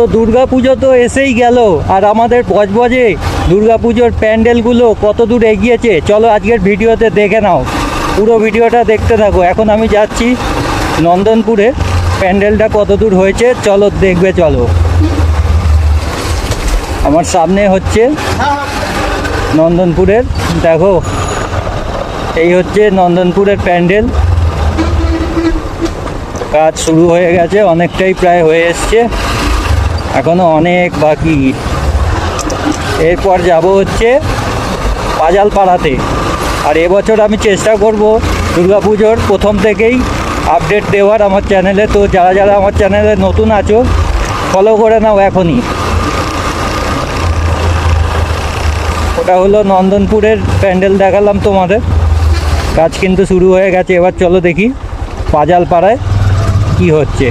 তো দুর্গা পুজো তো এসেই গেল, আর আমাদের বজবজে দুর্গা পুজোর প্যান্ডেলগুলো কত দূর এগিয়েছে চলো আজকের ভিডিওতে দেখে নাও। পুরো ভিডিওটা দেখতে থাকো। এখন আমি যাচ্ছি নন্দনপুরে, প্যান্ডেলটা কত দূর হয়েছে চলো দেখবে। চলো, আমার সামনে হচ্ছে নন্দনপুরের, দেখো এই হচ্ছে নন্দনপুরের প্যান্ডেল। কাজ শুরু হয়ে গেছে, অনেকটাই প্রায় হয়ে এসছে, এখনো অনেক বাকি। এরপর যাব হচ্ছে পাজালপাড়াতে। আর এবছর আমি চেষ্টা করব দুর্গাপুজোর প্রথম থেকেই আপডেট দেওয়ার আমার চ্যানেলে। তো যারা যারা আমার চ্যানেলে নতুন আছো ফলো করে নাও এখনই। ওটা হলো নন্দনপুরের প্যান্ডেল, দেখালাম তোমাদের। কাজ কিন্তু শুরু হয়ে গেছে। এবার চলো দেখি পাজালপাড়ায় কি হচ্ছে।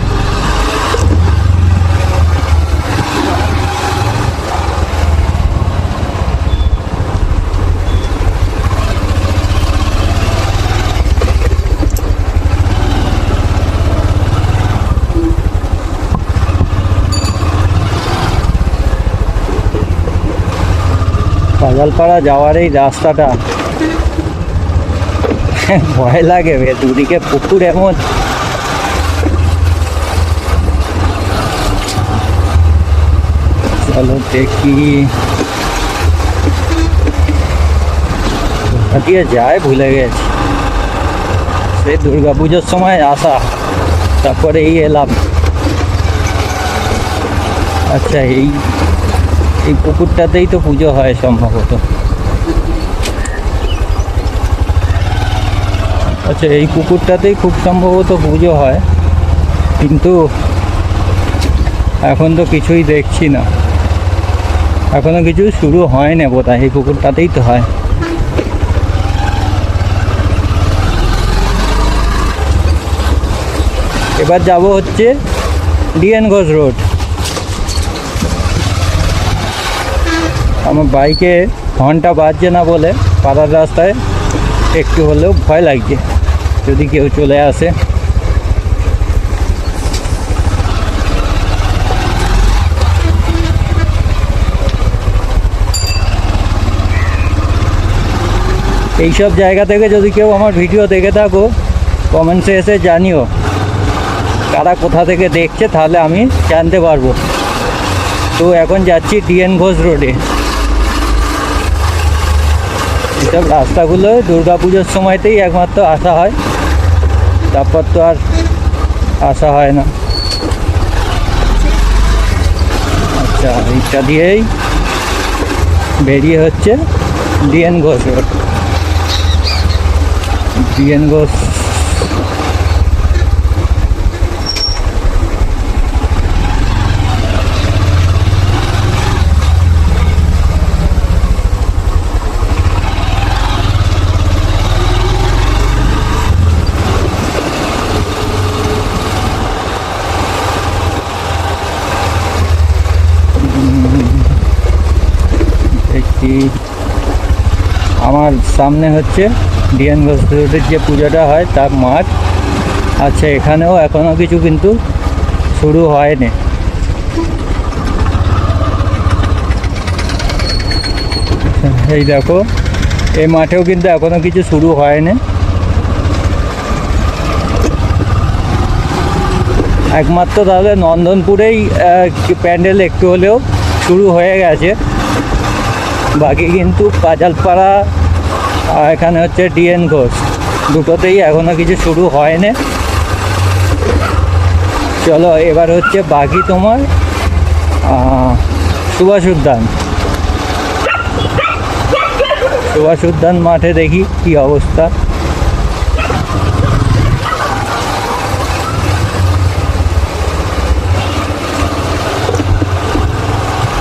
পাজালপাড়া যাওয়ার এই রাস্তাটা ভয় লাগে, দুদিকে পুকুর এমন। চলো দেখি দিয়ে যায়, ভুলে গেছি। সেই দুর্গাপুজোর সময় আসা, তারপরে এই এলাম। আচ্ছা, এই পুকুরটাতেই তো পুজো হয় সম্ভবত। আচ্ছা, এই পুকুরটাতেই খুব সম্ভবত পুজো হয়, কিন্তু এখন তো কিছুই দেখছি না, এখনো কিছু শুরু হয় না বোধহয়। এই পুকুরটাতেই তো হয়। এবার যাব হচ্ছে ডিএন ঘোষ রোড। আমার বাইকে হর্নটা বাজছে না বলে পাড়ার রাস্তায় একটু হলেও ভয় লাগছে যদি কেউ চলে আসে। এইসব জায়গা থেকে যদি কেউ আমার ভিডিও দেখে থাকো কমেন্টসে এসে জানিও কারা কোথা থেকে দেখছে, তাহলে আমি জানতে পারবো। তো এখন যাচ্ছি ডিএন ঘোষ রোডে। এইসব রাস্তাগুলো দুর্গাপুজোর সময়তেই একমাত্র আসা হয়, তারপর তো আর আসা হয় না। আচ্ছা, এইটা দিয়েই বেরিয়ে হচ্ছে D N Ghosh road. D N Ghosh আমার সামনে হচ্ছে ডিএন ঘোষ রোডের যে পুজোটা হয় তার মাঠ। আচ্ছা, এখানেও এখনও কিছু কিন্তু শুরু হয়নি। এই দেখো, এই মাঠেও কিন্তু এখনও কিছু শুরু হয়নি। একমাত্র তাহলে নন্দনপুরেই প্যান্ডেল একটু হলেও শুরু হয়ে গেছে, বাকি কিন্তু পাজালপাড়া আর এখানে হচ্ছে ডিএন ঘোষ, দুটোতেই এখনও কিছু শুরু হয়নি। চলো এবার হচ্ছে বাকি তোমার সুভাষ উদ্যান। সুভাষ উদ্যান মাঠে দেখি কি অবস্থা।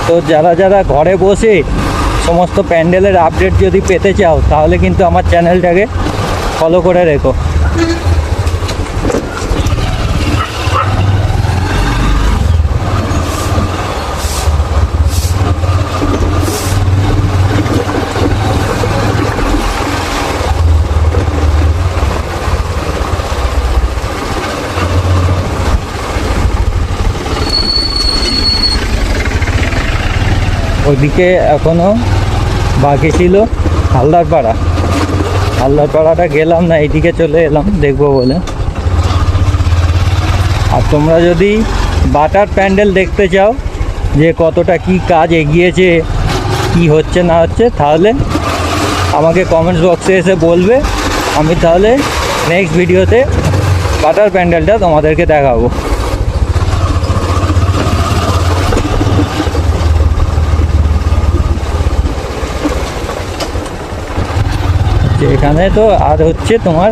তো যারা যারা ঘরে বসে সমস্ত প্যান্ডেলের আপডেট যদি পেতে চাও তাহলে কিন্তু আমার চ্যানেলটাকে ফলো করে রেখো। ওদিকে এখনও বাকি ছিল হালদারপাড়াটা গেলাম না, এইদিকে চলে এলাম দেখবো বলে। আর তোমরা যদি বাটার প্যান্ডেল দেখতে চাও যে কতটা কি কাজ এগিয়েছে, কি হচ্ছে না হচ্ছে, তাহলে আমাকে কমেন্টস বক্সে এসে বলবে। আমি তাহলে নেক্সট ভিডিওতে বাটার প্যান্ডেলটা তোমাদেরকে দেখাবো। এখানে তো আর হচ্ছে তোমার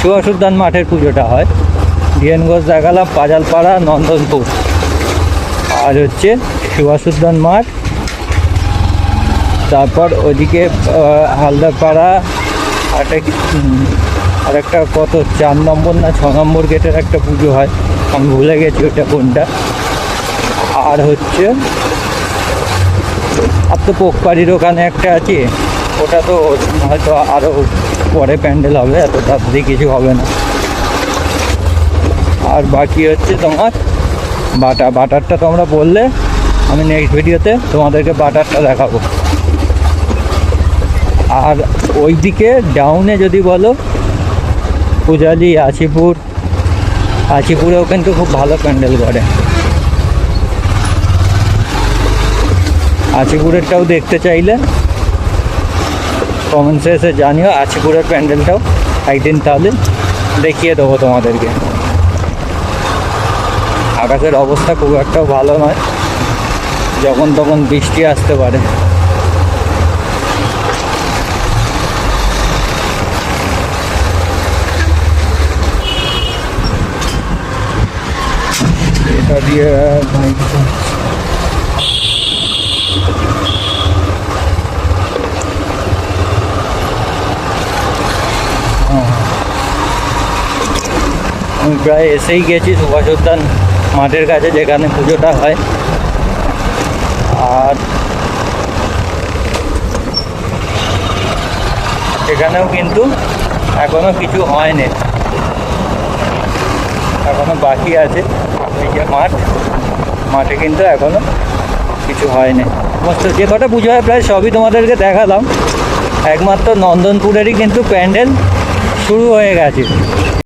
সুভাষ উদ্যান মাঠের পুজোটা হয়। ডিএনগঞ্জ দেখালাম, পাজালপাড়া, নন্দনপুর, আর হচ্ছে সুভাষ উদ্যান মাঠ। তারপর ওইদিকে হালদারপাড়া, আরেকটা কত 4 নম্বর না 6 নম্বর গেটের একটা পুজো হয়, আমি ভুলে গেছি ওটা কোনটা। আর হচ্ছে আর তো পোকপাড়ির ওখানে একটা আছে, ওটা তো হয়তো আরও পরে প্যান্ডেল হবে, এত তাড়াতাড়ি কিছু হবে না। আর বাকি হচ্ছে তোমার বাটারটা তোমরা বললে আমি নেক্সট ভিডিওতে তোমাদেরকে বাটারটা দেখাবো। আর ওইদিকে ডাউনে যদি বলো পূজালি, আছিপুরেও কিন্তু খুব ভালো প্যান্ডেল করে। আছিপুরেরটাও দেখতে চাইলে কমেন্টসে এসে জানিও, আছিপুরের প্যান্ডেলটাও একদিন তাহলে দেখিয়ে দেবো তোমাদেরকে। আকাশের অবস্থা খুব একটাও ভালো নয়, যখন তখন বৃষ্টি আসতে পারে। এটা দিয়ে আমি প্রায় এসেই গেছি সুভাষ উদ্যান মাঠের কাছে, যেখানে পুজোটা হয়। আর সেখানেও কিন্তু এখনো কিছু হয়নি, এখনো বাকি আছে। এই যে মাঠে কিন্তু এখনো কিছু হয়নি। সমস্ত যে কটা পুজো হয় প্রায় সবই তোমাদেরকে দেখালাম। একমাত্র নন্দনপুরেরই কিন্তু প্যান্ডেল শুরু হয়ে গেছে।